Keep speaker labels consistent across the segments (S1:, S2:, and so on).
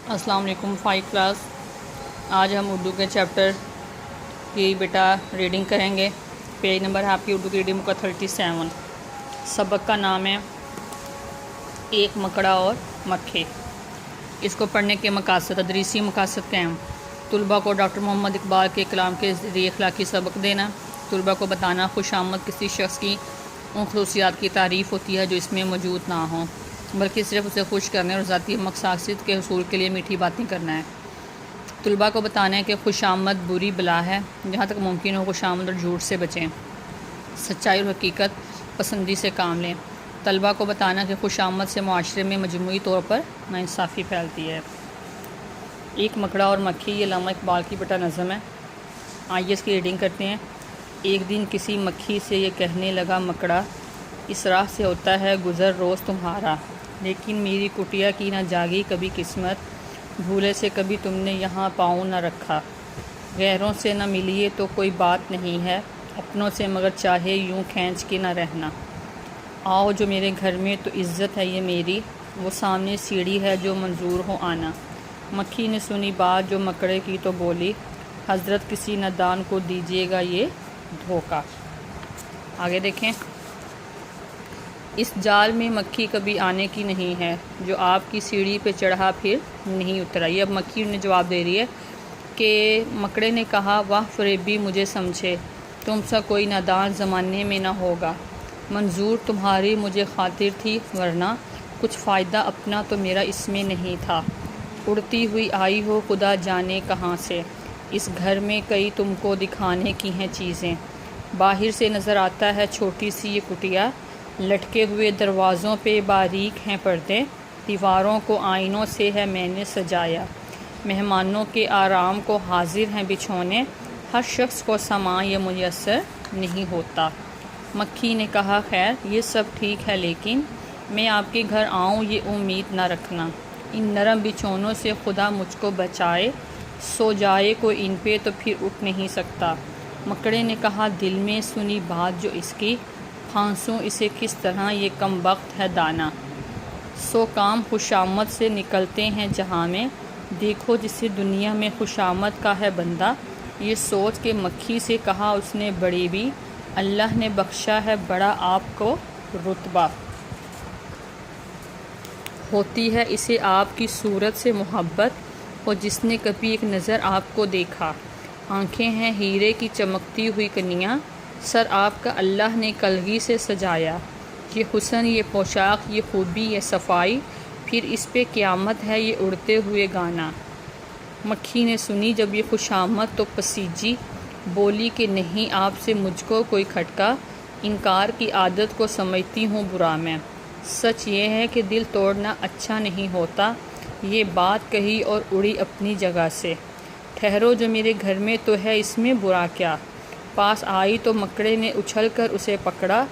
S1: السلام علیکم 5 کلاس۔ آج ہم اردو کے چیپٹر کی بیٹا ریڈنگ کریں گے۔ پیج نمبر ہے آپ کی اردو کی ریڈنگ کا 37۔ سبق کا نام ہے ایک مکڑا اور مکھی۔ اس کو پڑھنے کے مقاصد، تدریسی مقاصد کے ہیں۔ طلباء کو ڈاکٹر محمد اقبال کے کلام کے ذریعے اخلاقی سبق دینا، طلباء کو بتانا خوش آمد کسی شخص کی ان خصوصیات کی تعریف ہوتی ہے جو اس میں موجود نہ ہوں، بلکہ صرف اسے خوش کرنے اور ذاتی مقاصد کے حصول کے لیے میٹھی باتیں کرنا ہے۔ طلباء کو بتانا ہے کہ خوش آمد بری بلا ہے، جہاں تک ممکن ہو خوش آمد اور جھوٹ سے بچیں، سچائی اور حقیقت پسندی سے کام لیں۔ طلباء کو بتانا کہ خوش آمد سے معاشرے میں مجموعی طور پر ناانصافی پھیلتی ہے۔ ایک مکڑا اور مکھی، یہ علامہ اقبال کی بیٹا نظم ہے۔ آئیے اس کی ریڈنگ کرتے ہیں۔ ایک دن کسی مکھی سے یہ کہنے لگا مکڑا، اس راہ سے ہوتا ہے گزر روز تمہارا، لیکن میری کٹیا کی نہ جاگی کبھی قسمت، بھولے سے کبھی تم نے یہاں پاؤں نہ رکھا۔ غیروں سے نہ ملیے تو کوئی بات نہیں ہے، اپنوں سے مگر چاہے یوں کھینچ کے نہ رہنا۔ آؤ جو میرے گھر میں تو عزت ہے یہ میری، وہ سامنے سیڑھی ہے جو منظور ہو آنا۔ مکھی نے سنی بات جو مکڑے کی تو بولی، حضرت کسی نادان کو دیجیے گا یہ دھوکہ۔ آگے دیکھیں۔ اس جال میں مکھی کبھی آنے کی نہیں ہے، جو آپ کی سیڑھی پہ چڑھا پھر نہیں اترا۔ یہ اب مکھی نے جواب دے رہی ہے کہ مکڑے نے کہا، واہ فریبی مجھے سمجھے، تم سا کوئی نادان زمانے میں نہ ہوگا۔ منظور تمہاری مجھے خاطر تھی، ورنہ کچھ فائدہ اپنا تو میرا اس میں نہیں تھا۔ اڑتی ہوئی آئی ہو خدا جانے کہاں سے، اس گھر میں کئی تم کو دکھانے کی ہیں چیزیں۔ باہر سے نظر آتا ہے چھوٹی سی یہ کٹیا، لٹکے ہوئے دروازوں پہ باریک ہیں پردے، دیواروں کو آئینوں سے ہے میں نے سجایا، مہمانوں کے آرام کو حاضر ہیں بچھونے، ہر شخص کو سامان یہ میسر نہیں ہوتا۔ مکھی نے کہا، خیر یہ سب ٹھیک ہے، لیکن میں آپ کے گھر آؤں یہ امید نہ رکھنا، ان نرم بچھونوں سے خدا مجھ کو بچائے، سو جائے کوئی ان پہ تو پھر اٹھ نہیں سکتا۔ مکڑے نے کہا، دل میں سنی بات جو اس کی، پھانسوں اسے کس طرح یہ کم بخت ہے دانا۔ سو کام خوش آمد سے نکلتے ہیں جہاں میں، دیکھو جسے دنیا میں خوش آمد کا ہے بندہ۔ یہ سوچ کے مکھی سے کہا اس نے بڑی بھی، اللہ نے بخشا ہے بڑا آپ کو رتبہ، ہوتی ہے اسے آپ کی صورت سے محبت، اور جس نے کبھی ایک نظر آپ کو دیکھا۔ آنکھیں ہیں ہیرے کی چمکتی ہوئی کنیاں، سر آپ کا اللہ نے کلگی سے سجایا، یہ حسن یہ پوشاک یہ خوبی یہ صفائی، پھر اس پہ قیامت ہے یہ اڑتے ہوئے گانا۔ مکھی نے سنی جب یہ خوش آمد تو پسیجی، بولی کہ نہیں آپ سے مجھ کو کوئی کھٹکا، انکار کی عادت کو سمجھتی ہوں برا میں، سچ یہ ہے کہ دل توڑنا اچھا نہیں ہوتا۔ یہ بات کہی اور اڑی اپنی جگہ سے، ٹھہرو جو میرے گھر میں تو ہے اس میں برا کیا۔ پاس آئی تو مکڑے نے اچھل کر اسے پکڑا،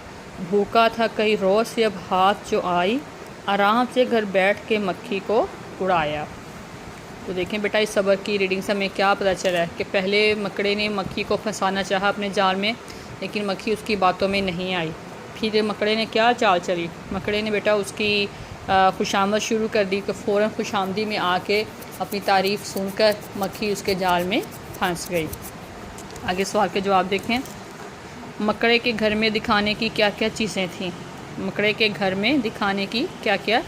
S1: بھوکا تھا کئی روز سے اب ہاتھ جو آئی، آرام سے گھر بیٹھ کے مکھی کو اڑایا۔ تو دیکھیں بیٹا اس سبق کی ریڈنگ سے ہمیں کیا پتہ چلا ہے کہ پہلے مکڑے نے مکھی کو پھنسانا چاہا اپنے جال میں، لیکن مکھی اس کی باتوں میں نہیں آئی۔ پھر مکڑے نے کیا چال چلی، مکڑے نے بیٹا اس کی خوش آمد شروع کر دی، کہ فوراً خوش آمدی میں آ کے اپنی تعریف سن کر مکھی اس کے جال میں پھنس گئی۔ آگے سوال کے جواب دیکھیں۔ مکڑے کے گھر میں دکھانے کی کیا کیا چیزیں تھیں؟ مکڑے کے گھر میں دکھانے کی کیا کیا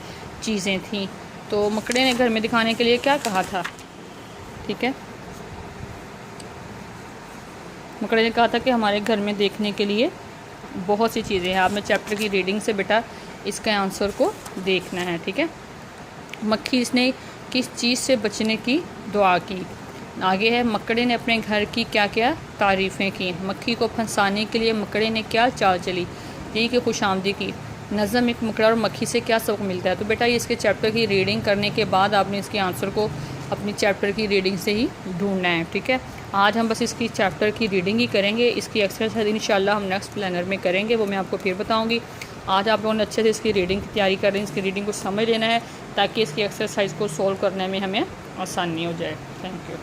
S1: چیزیں تھیں؟ تو مکڑے نے گھر میں دکھانے کے لیے کیا کہا تھا؟ ٹھیک ہے، مکڑے نے کہا تھا کہ ہمارے گھر میں دیکھنے کے لیے بہت سی چیزیں ہیں۔ آپ نے چیپٹر کی ریڈنگ سے بیٹا اس کا آنسر کو دیکھنا ہے، ٹھیک ہے۔ مکھی اس نے کس چیز سے بچنے کی دعا کی؟ آگے ہے مکڑے نے اپنے گھر کی کیا کیا تعریفیں کی۔ مکھی کو پھنسانے کے لیے مکڑے نے کیا چال چلی؟ یہی کہ خوش آمدی کی۔ نظم ایک مکڑا اور مکھی سے کیا سبق ملتا ہے؟ تو بیٹا یہ اس کے چیپٹر کی ریڈنگ کرنے کے بعد آپ نے اس کے آنسر کو اپنی چیپٹر کی ریڈنگ سے ہی ڈھونڈنا ہے، ٹھیک ہے۔ آج ہم بس اس کی چیپٹر کی ریڈنگ ہی کریں گے، اس کی ایکسرسائز انشاءاللہ ہم نیکسٹ پلانر میں کریں گے، وہ میں آپ کو پھر بتاؤں گی۔ آج آپ لوگوں نے اچھے سے اس کی ریڈنگ کی تیاری کر رہے ہیں، اس کی ریڈنگ کو سمجھ لینا ہے تاکہ اس کی ایکسرسائز کو سولو کرنے میں ہمیں آسانی ہو جائے۔ Thank you.